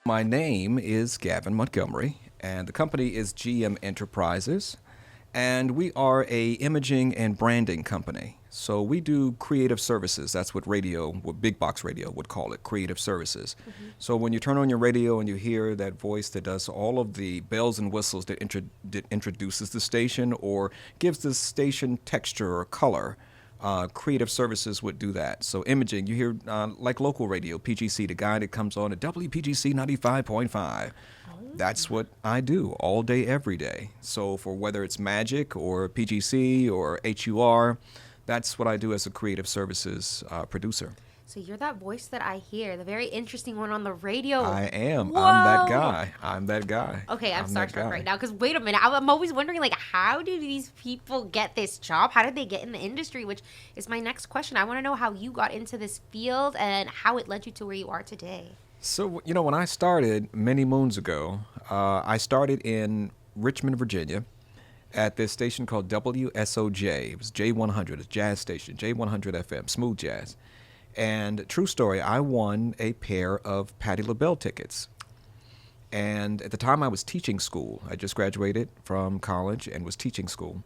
My name is Gavin Montgomery, and the company is GM Enterprises, and we are a imaging and branding company. So we do creative services. That's what big box radio would call it, creative services. Mm-hmm. So when you turn on your radio and you hear that voice that does all of the bells and whistles that introduces the station or gives the station texture or color, creative services would do that. So imaging, you hear like local radio, PGC, the guy that comes on at WPGC 95.5. That's what I do all day, every day. So for whether it's Magic or PGC or HUR, that's what I do as a creative services producer. So you're that voice that I hear, the very interesting one on the radio. I am. I'm that Whoa. guy. I'm that guy. Okay, I'm that starstruck guy. right now because wait a minute. I'm always wondering, like, how do these people get this job? How did they get in the industry? Which is my next question. I want to know how you got into this field and how it led you to where you are today. So, when I started many moons ago, I started in Richmond, Virginia, at this station called WSOJ. It was J100, a jazz station, J100 FM, smooth jazz. And true story, I won a pair of Patti LaBelle tickets. And at the time I was teaching school. I just graduated from college and was teaching school.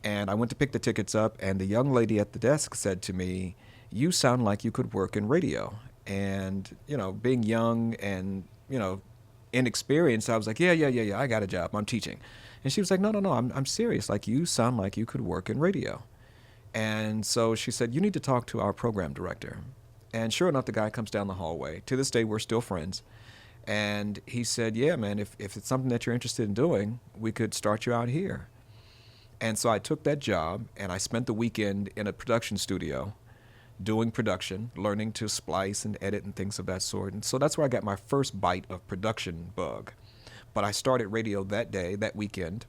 And I went to pick the tickets up, and the young lady at the desk said to me, "You sound like you could work in radio." And, being young and, inexperienced, I was like, yeah, I got a job. I'm teaching. And she was like, no, I'm serious. Like, you sound like you could work in radio. And so she said, you need to talk to our program director. And sure enough, the guy comes down the hallway. To this day, we're still friends. And he said, yeah, man, if it's something that you're interested in doing, we could start you out here. And so I took that job, and I spent the weekend in a production studio doing production, learning to splice and edit and things of that sort. And so that's where I got my first bite of production bug. But I started radio that weekend,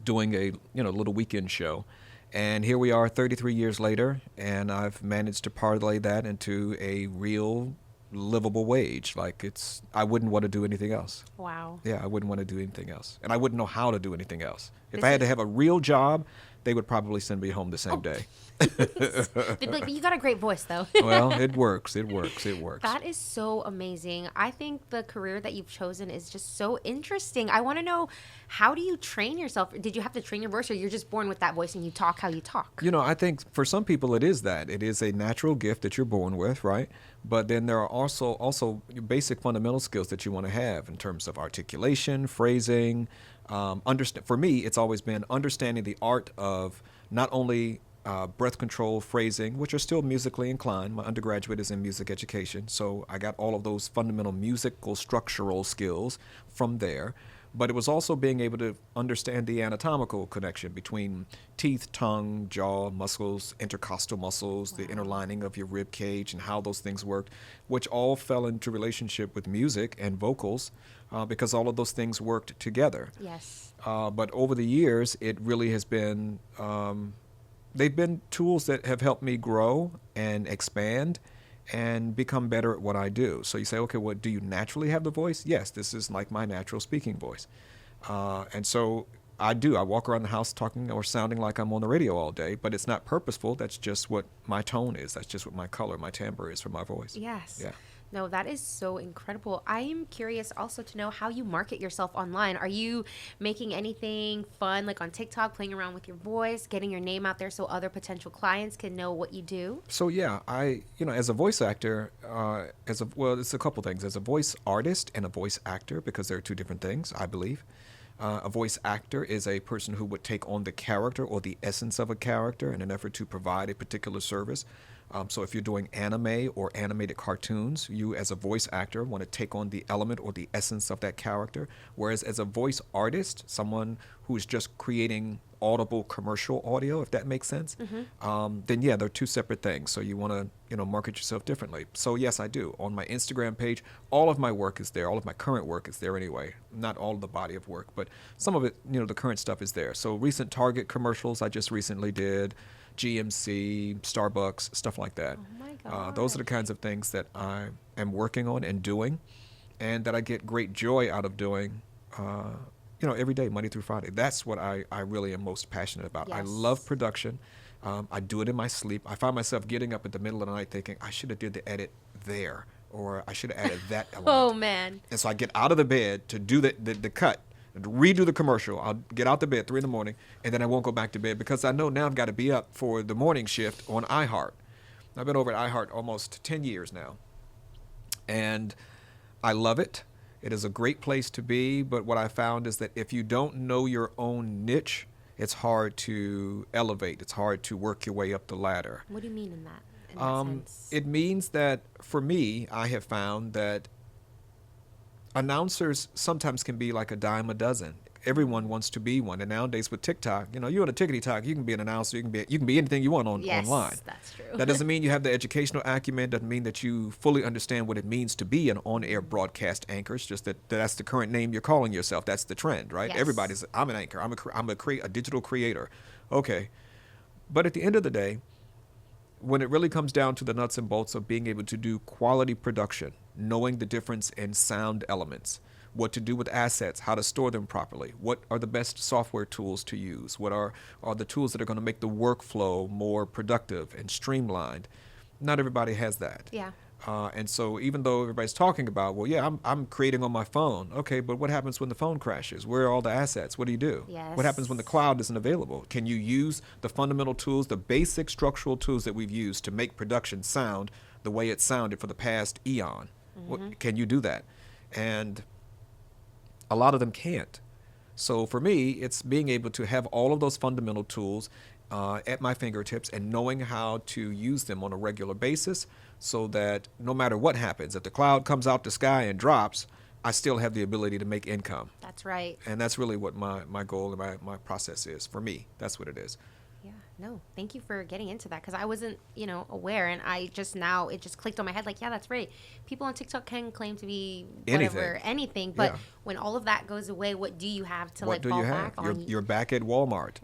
doing a little weekend show. And here we are 33 years later, and I've managed to parlay that into a real livable wage. Like, I wouldn't want to do anything else. Wow. Yeah, I wouldn't want to do anything else. And I wouldn't know how to do anything else. If This I had to is- have a real job, they would probably send me home the same day. They'd be like, but you got a great voice, though. Well, it works. That is so amazing. I think the career that you've chosen is just so interesting. I want to know, how do you train yourself? Did you have to train your voice, or you're just born with that voice and you talk how you talk? I think for some people it is that. It is a natural gift that you're born with, right? But then there are also basic fundamental skills that you want to have in terms of articulation, phrasing. For me, it's always been understanding the art of not only breath control, phrasing, which are still musically inclined. My undergraduate is in music education, so I got all of those fundamental musical structural skills from there. But it was also being able to understand the anatomical connection between teeth, tongue, jaw, muscles, intercostal muscles, the inner lining of your rib cage, and how those things worked, which all fell into relationship with music and vocals because all of those things worked together. Yes. But over the years, it really has been, they've been tools that have helped me grow and expand and become better at what I do. So you say, okay, well, do you naturally have the voice? Yes, this is like my natural speaking voice. And so I do. I walk around the house talking or sounding like I'm on the radio all day, but it's not purposeful. That's just what my tone is. That's just what my color, my timbre is for my voice. Yes. Yeah. No, that is so incredible. I am curious also to know how you market yourself online. Are you making anything fun, like on TikTok, playing around with your voice, getting your name out there so other potential clients can know what you do? So yeah, as a voice actor, it's a couple things. As a voice artist and a voice actor, because they're two different things, I believe. A voice actor is a person who would take on the character or the essence of a character in an effort to provide a particular service. So if you're doing anime or animated cartoons, you as a voice actor want to take on the element or the essence of that character. Whereas as a voice artist, someone who's just creating audible commercial audio, if that makes sense, then yeah, they're two separate things. So you want to, market yourself differently. So yes, I do. On my Instagram page, all of my work is there. All of my current work is there anyway. Not all of the body of work, but some of it, the current stuff is there. So recent Target commercials I just recently did. GMC, Starbucks, stuff like that. Oh my God. Those are the kinds of things that I am working on and doing, and that I get great joy out of doing, every day, Monday through Friday. That's what I really am most passionate about. I Yes. love production. I do it in my sleep. I find myself getting up at the middle of the night thinking, I should have did the edit there, or I should have added that element. Oh man. And so I get out of the bed to do the cut, and to redo the commercial. I'll get out the bed 3 a.m, and then I won't go back to bed because I know now I've got to be up for the morning shift on iHeart. I've been over at iHeart almost 10 years now, and I love it. It is a great place to be, but what I found is that if you don't know your own niche, it's hard to elevate. It's hard to work your way up the ladder. What do you mean in that sense? It means that for me, I have found that announcers sometimes can be like a dime a dozen. Everyone wants to be one, and nowadays with TikTok, you're on a TikTok, you can be an announcer, you can be anything you want online. Yes, that's true. That doesn't mean you have the educational acumen. Doesn't mean that you fully understand what it means to be an on-air broadcast anchor. It's just that's the current name you're calling yourself. That's the trend, right? Yes. I'm an anchor. I'm a digital creator. Okay, but at the end of the day, when it really comes down to the nuts and bolts of being able to do quality production, knowing the difference in sound elements, what to do with assets, how to store them properly, what are the best software tools to use, what are the tools that are going to make the workflow more productive and streamlined. Not everybody has that. Yeah. And so even though everybody's talking about, well, yeah, I'm creating on my phone. Okay, but what happens when the phone crashes? Where are all the assets? What do you do? Yes. What happens when the cloud isn't available? Can you use the fundamental tools, the basic structural tools that we've used to make production sound the way it sounded for the past eon? Can you do that? And a lot of them can't. So for me, it's being able to have all of those fundamental tools at my fingertips and knowing how to use them on a regular basis so that no matter what happens, if the cloud comes out the sky and drops, I still have the ability to make income. That's right. And that's really what my goal and my process is. For me, that's what it is. Yeah, no, thank you for getting into that because I wasn't, aware, and it just clicked on my head like, yeah, that's right. People on TikTok can claim to be whatever, anything, but when all of that goes away, what do you have to what fall back on? You're back at Walmart,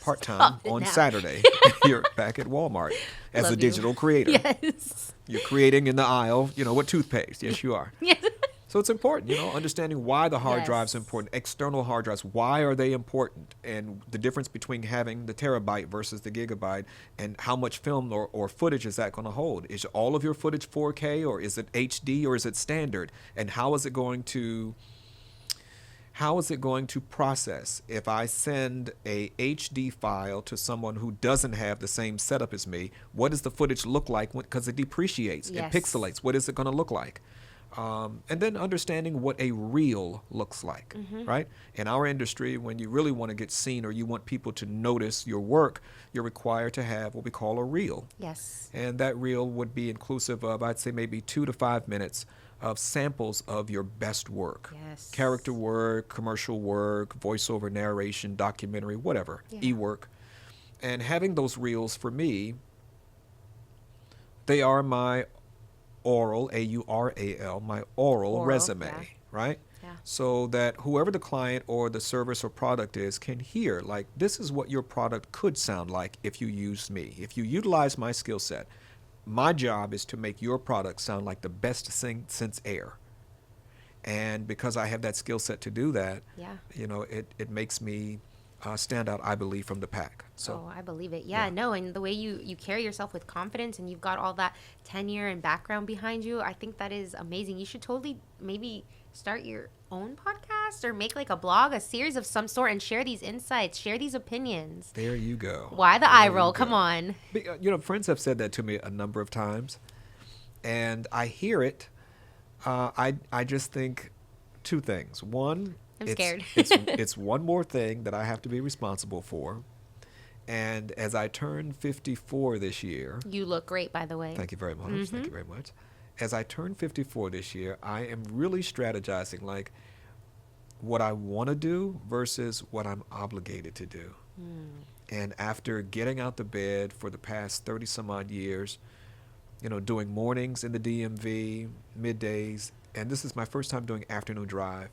part-time on Saturday. You're back at Walmart as Love a you. digital creator. Yes. You're creating in the aisle, what toothpaste. Yes, you are. Yes. So it's important, understanding why the hard Yes. drive's important, external hard drives, why are they important, and the difference between having the terabyte versus the gigabyte, and how much film or footage is that going to hold? Is all of your footage 4K, or is it HD, or is it standard? And how is it going to process if I send a HD file to someone who doesn't have the same setup as me? What does the footage look like? Because it depreciates, Yes. it pixelates. What is it going to look like? And then understanding what a reel looks like, right? In our industry, when you really want to get seen or you want people to notice your work, you're required to have what we call a reel. Yes. And that reel would be inclusive of, I'd say, maybe 2 to 5 minutes of samples of your best work. Yes. Character work, commercial work, voiceover narration, documentary, whatever, e-work. And having those reels, for me, they are my oral, A-U-R-A-L, my oral resume, right? Yeah. So that whoever the client or the service or product is can hear, like, this is what your product could sound like if you used me. If you utilize my skill set, my job is to make your product sound like the best thing since air. And because I have that skill set to do that, it makes me stand out, I believe, from the pack. So, I believe it. Yeah, no, and the way you carry yourself with confidence and you've got all that tenure and background behind you, I think that is amazing. You should totally maybe start your own podcast or make like a blog, a series of some sort, and share these insights, share these opinions. There you go. Why the eye roll? Come on. Friends have said that to me a number of times, and I hear it. I just think two things. One, I'm scared. it's one more thing that I have to be responsible for. And as I turn 54 this year... You look great, by the way. Thank you very much. Thank you very much. As I turn 54 this year, I am really strategizing, like, what I want to do versus what I'm obligated to do. And after getting out the bed for the past 30-some-odd years, doing mornings in the DMV, middays, and this is my first time doing afternoon drive,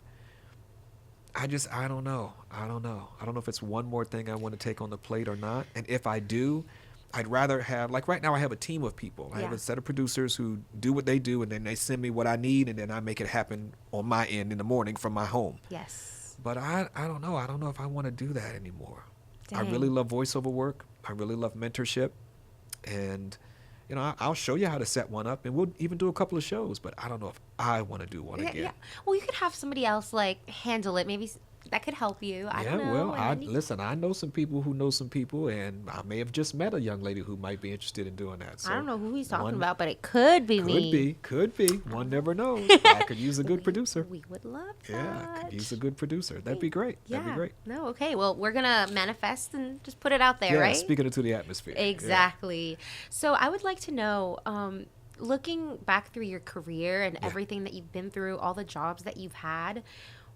I don't know. I don't know if it's one more thing I want to take on the plate or not. And if I do, I'd rather have, like right now I have a team of people. I have a set of producers who do what they do, and then they send me what I need, and then I make it happen on my end in the morning from my home. Yes. But I don't know. I don't know if I want to do that anymore. Dang. I really love voiceover work. I really love mentorship. And I'll show you how to set one up, and we'll even do a couple of shows. But I don't know if I want to do one Yeah, again. yeah. Well, you could have somebody else like handle it. Maybe that could help you. I Yeah, don't know. well, And then you- listen. I know some people who know some people, and I may have just met a young lady who might be interested in doing that. So I don't know who he's talking one- about, but it could be me. Could be. One never knows. I could use a good producer. We would love that. Yeah, I could use a good producer. That'd be great. Yeah. That'd be great. No, okay. Well, we're gonna manifest and just put it out there, Yeah, right? speaking into the atmosphere. Yeah. Exactly. So I would like to know, looking back through your career and everything that you've been through, all the jobs that you've had,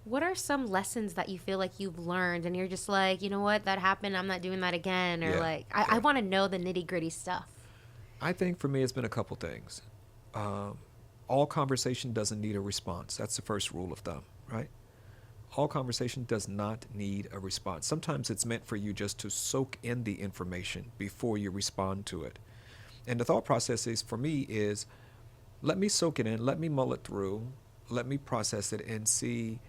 what are some lessons that you feel like you've learned and you're just like, you know what, that happened, I'm not doing that again, or Yeah, like, I yeah. want to know the nitty gritty stuff. I think for me, it's been a couple things. All conversation doesn't need a response. That's the first rule of thumb, right? All conversation does not need a response. Sometimes it's meant for you just to soak in the information before you respond to it. And the thought process is, for me, is let me soak it in, let me mull it through, let me process it and see,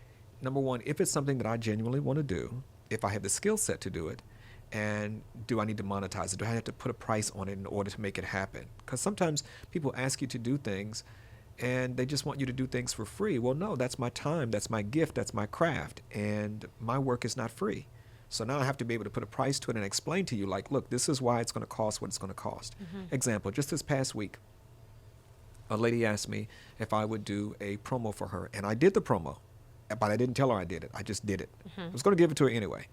number one, if it's something that I genuinely want to do, if I have the skill set to do it, and do I need to monetize it? Do I have to put a price on it in order to make it happen? Because sometimes people ask you to do things and they just want you to do things for free. Well, no, that's my time, that's my gift, that's my craft, and my work is not free. So now I have to be able to put a price to it and explain to you, like, look, this is why it's going to cost what it's going to cost. Example, just this past week, a lady asked me if I would do a promo for her, and I did the promo, but I didn't tell her I did it. I just did it. I was going to give it to her anyway.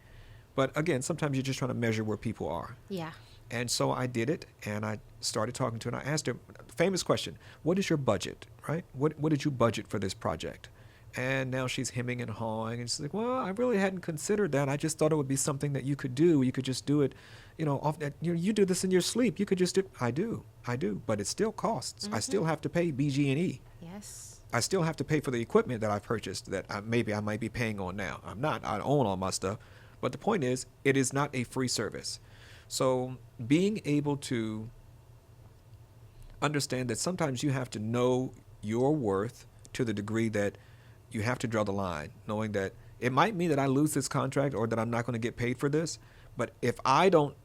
But again, sometimes you're just trying to measure where people are. Yeah. And so I did it, and I started talking to her, and I asked her, famous question, what is your budget, right? What did you budget for this project? And now she's hemming and hawing, and she's like, well, I really hadn't considered that. I just thought it would be something that you could do. You could just do it, off that, you do this in your sleep. You could just do it. I do, but it still costs. I still have to pay BG&E. Yes. I still have to pay for the equipment that I purchased that maybe I might be paying on now. I'm not. I own all my stuff. But the point is, it is not a free service. So being able to understand that sometimes you have to know your worth to the degree that you have to draw the line, knowing that it might mean that I lose this contract or that I'm not going to get paid for this. But if I don't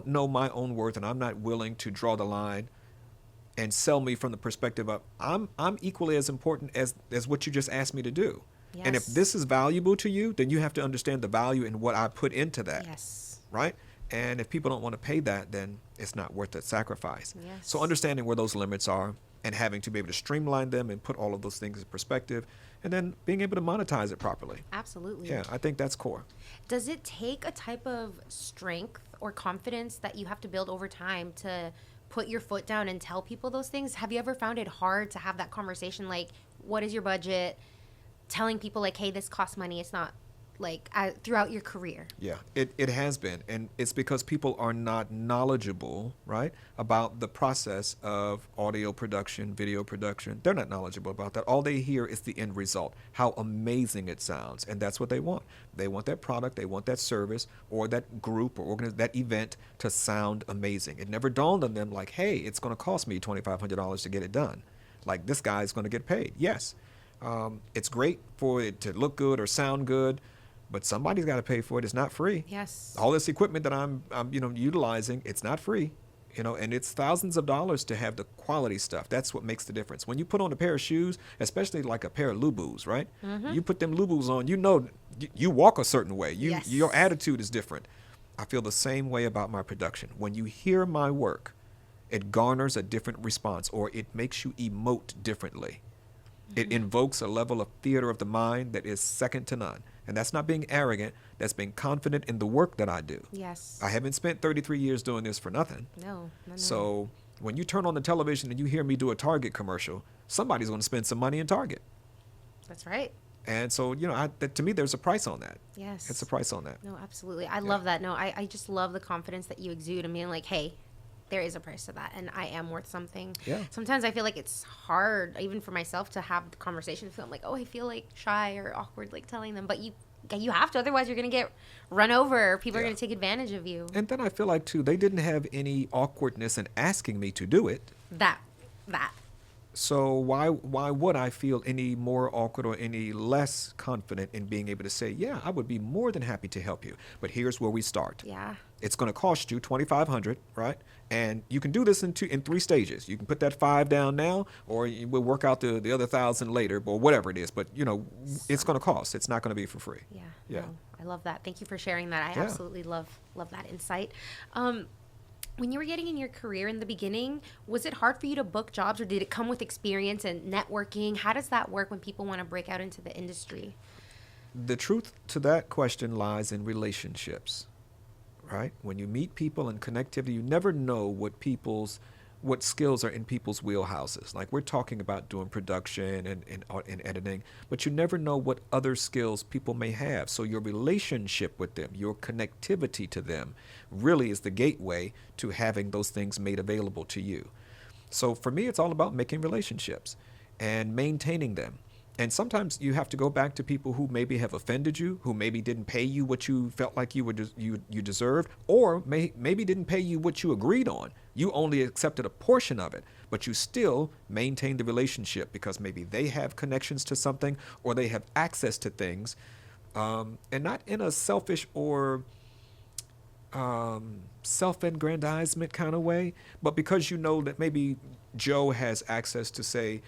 know my own worth and I'm not willing to draw the line and sell me from the perspective of I'm equally as important as what you just asked me to do. Yes. And if this is valuable to you, then you have to understand the value in what I put into that. Yes. Right? And if people don't want to pay that, then it's not worth the sacrifice. Yes. So understanding where those limits are and having to be able to streamline them and put all of those things in perspective, and then being able to monetize it properly. Absolutely. Yeah, I think that's core. Does it take a type of strength or confidence that you have to build over time to put your foot down and tell people those things? Have you ever found it hard to have that conversation, like, what is your budget? Telling people, like, hey, this costs money. It's not, like, throughout your career. Yeah, it has been. And it's because people are not knowledgeable, right, about the process of audio production, video production. They're not knowledgeable about that. All they hear is the end result, how amazing it sounds. And that's what they want. They want that product, they want that service, or that group or that event to sound amazing. It never dawned on them, like, hey, it's going to cost me $2,500 to get it done. Like, this guy's going to get paid. Yes. It's great for it to look good or sound good, but somebody's got to pay for it. It's not free. Yes. All this equipment that I'm utilizing, it's not free, and it's thousands of dollars to have the quality stuff. That's what makes the difference. When you put on a pair of shoes, especially like a pair of Lubus, right? You put them Lubus on, you walk a certain way. Yes. Your attitude is different. I feel the same way about my production. When you hear my work, it garners a different response, or it makes you emote differently. It invokes a level of theater of the mind that is second to none. And that's not being arrogant. That's being confident in the work that I do. Yes. I haven't spent 33 years doing this for nothing. No. So when you turn on the television and you hear me do a Target commercial, somebody's going to spend some money in Target. That's right. And so, to me, there's a price on that. Yes. It's a price on that. No, absolutely. I love that. No, I just love the confidence that you exude and being like, hey, there is a price to that, and I am worth something. Yeah. Sometimes I feel like it's hard, even for myself, to have the conversation. So I'm like, oh, I feel like shy or awkward, like telling them. But you have to, otherwise you're gonna get run over. Or people are gonna take advantage of you. And then I feel like too, they didn't have any awkwardness in asking me to do it. That. So why would I feel any more awkward or any less confident in being able to say, yeah, I would be more than happy to help you. But here's where we start. Yeah. It's going to cost you $2,500, right? And you can do this in 3 stages. You can put that 5 down now, or we'll work out the other 1,000 later, or whatever it is. But it's going to cost. It's not going to be for free. Yeah. Yeah. No, I love that. Thank you for sharing that. I Yeah. absolutely love that insight. When you were getting in your career in the beginning, was it hard for you to book jobs, or did it come with experience and networking? How does that work when people want to break out into the industry? The truth to that question lies in relationships, right? When you meet people and connectivity, you never know what skills are in people's wheelhouses. Like, we're talking about doing production and editing, but you never know what other skills people may have. So your relationship with them, your connectivity to them, really is the gateway to having those things made available to you. So for me, it's all about making relationships and maintaining them. And sometimes you have to go back to people who maybe have offended you, who maybe didn't pay you what you felt like you deserved, or maybe didn't pay you what you agreed on. You only accepted a portion of it, but you still maintain the relationship because maybe they have connections to something, or they have access to things, and not in a selfish or self-aggrandizement kind of way, but because you know that maybe Joe has access to, say,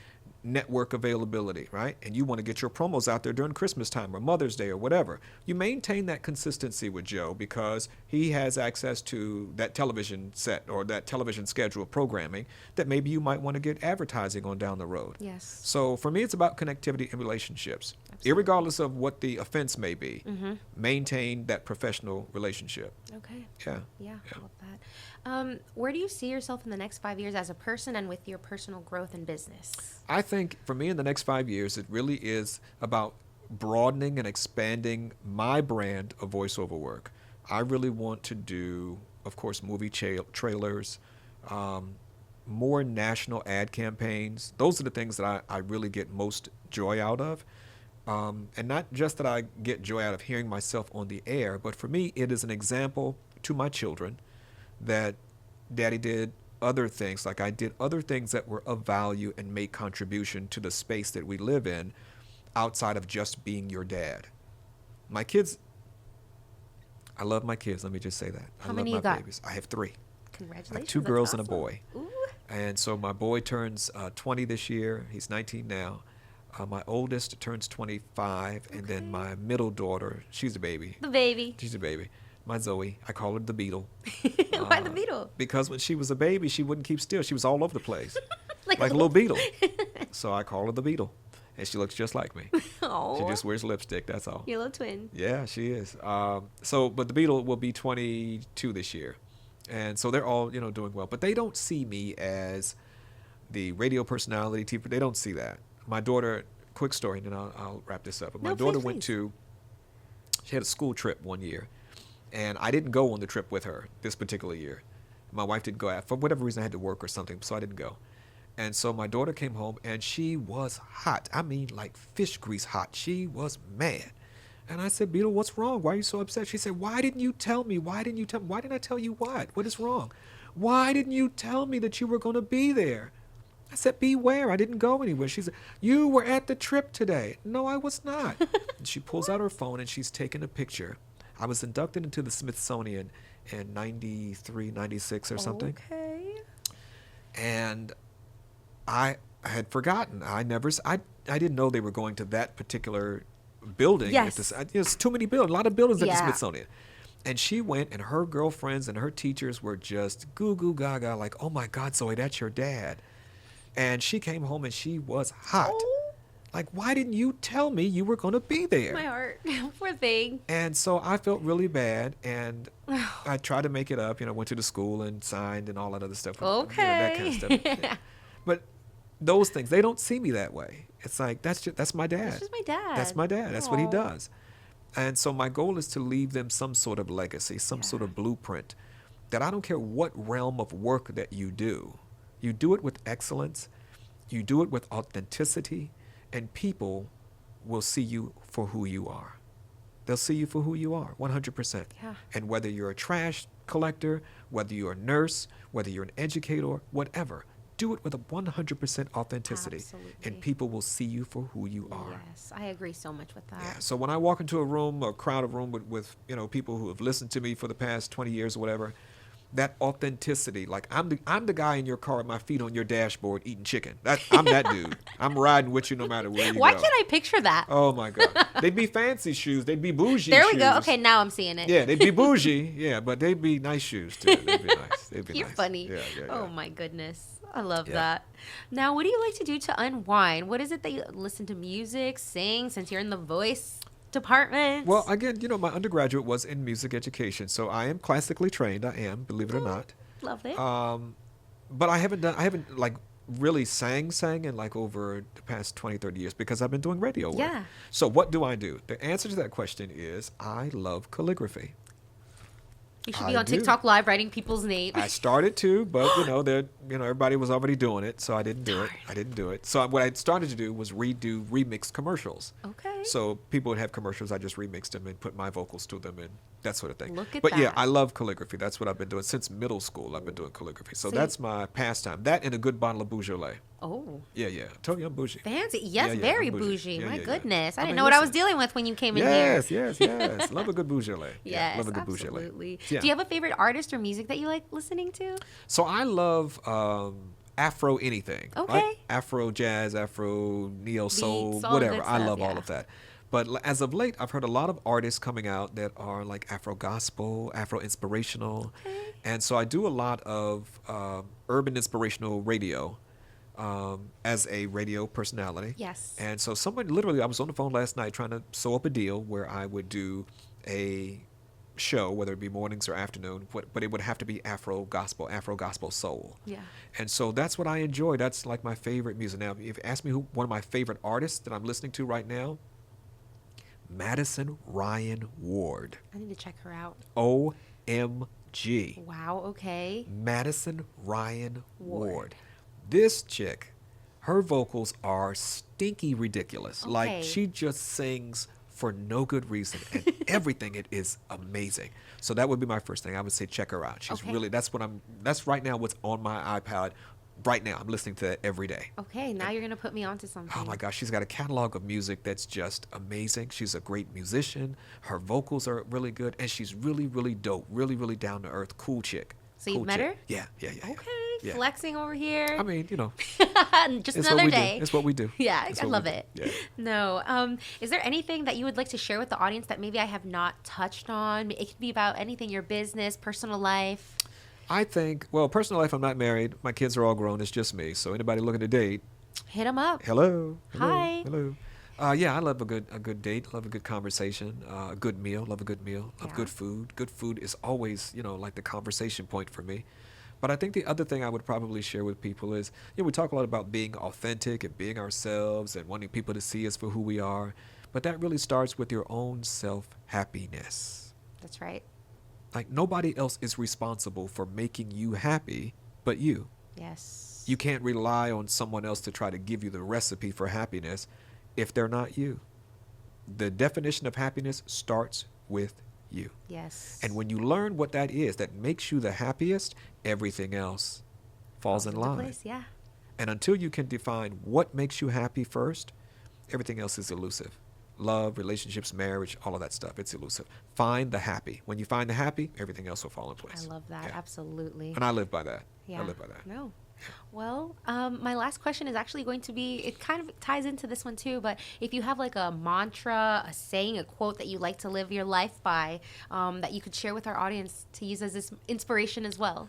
network availability, right? And you want to get your promos out there during Christmas time or Mother's Day or whatever. You maintain that consistency with Joe because he has access to that television set or that television schedule of programming that maybe you might want to get advertising on down the road. Yes. So for me, it's about connectivity and relationships. Absolutely. Irregardless of what the offense may be, Mm-hmm. maintain that professional relationship. Okay. Yeah. Yeah, I love that. Where do you see yourself in the next 5 years as a person and with your personal growth in business? I think for me in the next 5 years, it really is about broadening and expanding my brand of voiceover work. I really want to do, of course, movie trailers, more national ad campaigns. Those are the things that I really get most joy out of. And not just that I get joy out of hearing myself on the air, but for me, it is an example to my children that Daddy did other things, like I did other things that were of value and made contribution to the space that we live in outside of just being your dad. My kids, I love my kids, let me just say that. How I many love you my got? babies. I have 3. Congratulations. I have 2 that's girls and a awesome. boy. Ooh. And so my boy turns 20 this year. He's 19 now. My oldest turns 25, and then my middle daughter, she's a baby. The baby. She's a baby. My Zoe, I call her the Beetle. Why the beetle? Because when she was a baby, she wouldn't keep still. She was all over the place, Like like a little beetle. So I call her the Beetle, and she looks just like me. Oh, She just wears lipstick, that's all. your little twin. Yeah, she is. But the Beetle will be 22 this year. And so they're all, doing well. But they don't see me as the radio personality, TV. They don't see that. My daughter, quick story, and then I'll wrap this up. But my No, daughter please, went please. to, she had a school trip one year. And I didn't go on the trip with her this particular year. My wife didn't go. For whatever reason, I had to work or something, so I didn't go. And so my daughter came home, and she was hot. I mean, like fish grease hot. She was mad. And I said, Beetle, what's wrong? Why are you so upset? She said, why didn't you tell me? Why didn't you tell me? Why didn't I tell you what? What is wrong? Why didn't you tell me that you were going to be there? I said, beware. I didn't go anywhere. She said, you were at the trip today. No, I was not. And she pulls out her phone, and she's taking a picture. I was inducted into the Smithsonian in 93, 96 or something. Okay. And I had forgotten. I didn't know they were going to that particular building. Yes. There's too many buildings, a lot of buildings at the Yeah. Smithsonian. And she went, and her girlfriends and her teachers were just goo goo gaga, like, oh my God, Zoe, that's your dad. And she came home, and she was hot. Oh, Like, why didn't you tell me you were going to be there? my heart. Poor thing. And so I felt really bad, and I tried to make it up. Went to the school and signed and all that other stuff. That kind of stuff. Yeah. But those things, they don't see me that way. It's like, that's my dad. That's just my dad. That's my dad. That's what he Aw. does. And so my goal is to leave them some sort of legacy, some sort of blueprint, that I don't care what realm of work that you do it with excellence, you do it with authenticity, and people will see you for who you are. They'll see you for who you are, 100%. Yeah. And whether you're a trash collector, whether you're a nurse, whether you're an educator, whatever, do it with a 100% authenticity, Absolutely. and people will see you for who you are. Yes, I agree so much with that. Yeah. So when I walk into a room, a crowded room with people who have listened to me for the past 20 years or whatever, that authenticity, like I'm the guy in your car with my feet on your dashboard eating chicken. I'm that dude. I'm riding with you no matter where you Why go. can't I picture that? Oh my God. They'd be fancy shoes. They'd be bougie There shoes. we go. Okay, now I'm seeing it. Yeah, they'd be bougie. Yeah, but they'd be nice shoes too. They'd be nice. They'd be You're nice. funny. Yeah, yeah, yeah. Oh my goodness. I love Yeah. that. Now, what do you like to do to unwind? What is it that you listen to music, sing, since you're in the voice department? Well, again, my undergraduate was in music education, so I am classically trained. I am, believe it or not. Love it. But I haven't like really sang in like over the past 20, 30 years because I've been doing radio work. Yeah. So what do I do? The answer to that question is I love calligraphy. You should be I on do. TikTok live writing people's names. I started to, but everybody was already doing it, so I didn't do it. I didn't do it. So what I started to do was redo remix commercials. Okay. So people would have commercials, I just remixed them and put my vocals to them and that sort of thing. Look at but yeah, that. I love calligraphy. That's what I've been doing since middle school. I've been doing calligraphy. So See- that's my pastime. That and a good bottle of Beaujolais. Oh, Yeah, yeah. I told you I'm bougie. fancy. Yes, Yeah, yeah, very I'm bougie. bougie. Yeah, My yeah, yeah. goodness. I I didn't mean, know what I was listen. dealing with when you came in Yes, here. yes. Love a good Beaujolais. Yes, love a good Beaujolais. absolutely. Yeah. Do you have a favorite artist or music that you like listening to? So I love Afro anything. Okay. Right? Afro jazz, Afro neo soul, Beats, all whatever. good I stuff, love all yeah. of that. But as of late, I've heard a lot of artists coming out that are like Afro gospel, Afro inspirational. Okay. And so I do a lot of urban inspirational radio as a radio personality. Yes. And so I was on the phone last night trying to sew up a deal where I would do a show, whether it be mornings or afternoon, but it would have to be Afro gospel soul. Yeah. And so that's what I enjoy. That's like my favorite music. Now, if you ask me who one of my favorite artists that I'm listening to right now, Madison Ryan Ward. I need to check her out. OMG. Wow, okay. Madison Ryan Ward. Ward. This chick, her vocals are stinky ridiculous. Okay. Like she just sings for no good reason, and everything it is amazing. So that would be my first thing. I would say check her out. She's Okay. really that's right now what's on my iPad. Right now, I'm listening to that every day. Okay, now you're going to put me onto something. Oh my gosh, she's got a catalog of music that's just amazing. She's a great musician. Her vocals are really good, and she's really, really dope. Really, really down to earth, cool chick. So you've Cool met chick. her? Yeah, yeah, yeah. Okay, yeah. flexing over here. I mean, Just it's another what we day. do. It's what we do. Yeah, It's I what we love do. it. Yeah. No. Is there anything that you would like to share with the audience that maybe I have not touched on? It could be about anything, your business, personal life. I think, well, personal life, I'm not married. My kids are all grown. It's just me. So anybody looking to date, Hit them up. hello. Hi. Hello. Yeah, I love a good date. Love a good conversation. A good meal. Love a good meal. Love Yeah. good food. Good food is always, like the conversation point for me. But I think the other thing I would probably share with people is, we talk a lot about being authentic and being ourselves and wanting people to see us for who we are. But that really starts with your own self-happiness. That's right. Like nobody else is responsible for making you happy but you. Yes. You can't rely on someone else to try to give you the recipe for happiness if they're not you. The definition of happiness starts with you. Yes. And when you learn what that is, that makes you the happiest, everything else falls in into line. place, yeah. And until you can define what makes you happy first, everything else is elusive. Love, relationships, marriage, all of that stuff, it's elusive. Find the happy. When you find the happy, everything else will fall in place. I love that. Yeah. Absolutely. And I live by that. Yeah. I live by that. No. Well, my last question is actually going to be, it kind of ties into this one too, but if you have like a mantra, a saying, a quote that you like to live your life by, that you could share with our audience to use as this inspiration as well.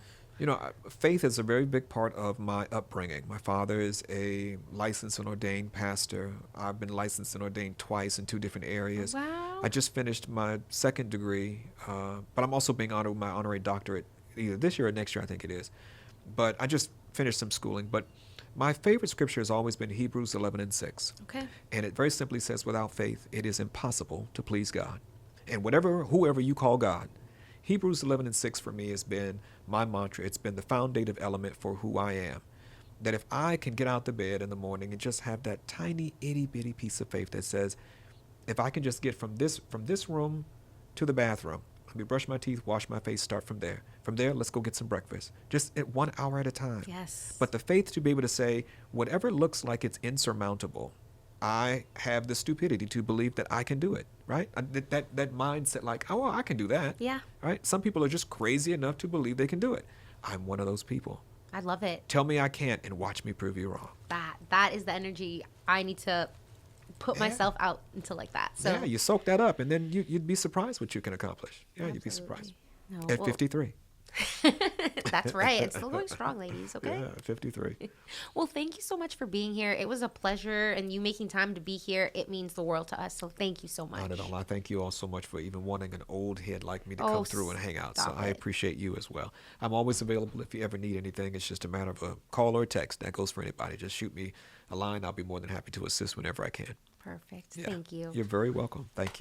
Faith is a very big part of my upbringing. My father is a licensed and ordained pastor. I've been licensed and ordained twice in 2 different areas. Wow. I just finished my 2nd degree, but I'm also being honored with my honorary doctorate either this year or next year, I think it is. But I just finished some schooling. But my favorite scripture has always been Hebrews 11:6. Okay. And it very simply says, without faith, it is impossible to please God. And whoever you call God, Hebrews 11:6 for me has been my mantra. It's been the foundative element for who I am. That if I can get out the bed in the morning and just have that tiny itty bitty piece of faith that says, if I can just get from this room to the bathroom, Let me brush my teeth, wash my face, start from there. From there, let's go get some breakfast. Just at 1 hour at a time. Yes. But the faith to be able to say, whatever looks like it's insurmountable, I have the stupidity to believe that I can do it, right? That mindset like, oh, well, I can do that. Yeah. Right? Some people are just crazy enough to believe they can do it. I'm one of those people. I love it. Tell me I can't and watch me prove you wrong. That is the energy I need to put myself out into like that. So yeah, you soak that up and then you'd be surprised what you can accomplish. Yeah, absolutely. You'd be surprised. No, At well, 53. That's right. It's still going strong, ladies. Okay. Yeah, 53. Well, thank you so much for being here. It was a pleasure, and you making time to be here, it means the world to us. So thank you so much. Not at all. I thank you all so much for even wanting an old head like me to Oh, come through and hang out. So stop I it. appreciate you as well. I'm always available if you ever need anything. It's just a matter of a call or a text. That goes for anybody. Just shoot me a line. I'll be more than happy to assist whenever I can. Perfect. Yeah. Thank you. You're very welcome. Thank you.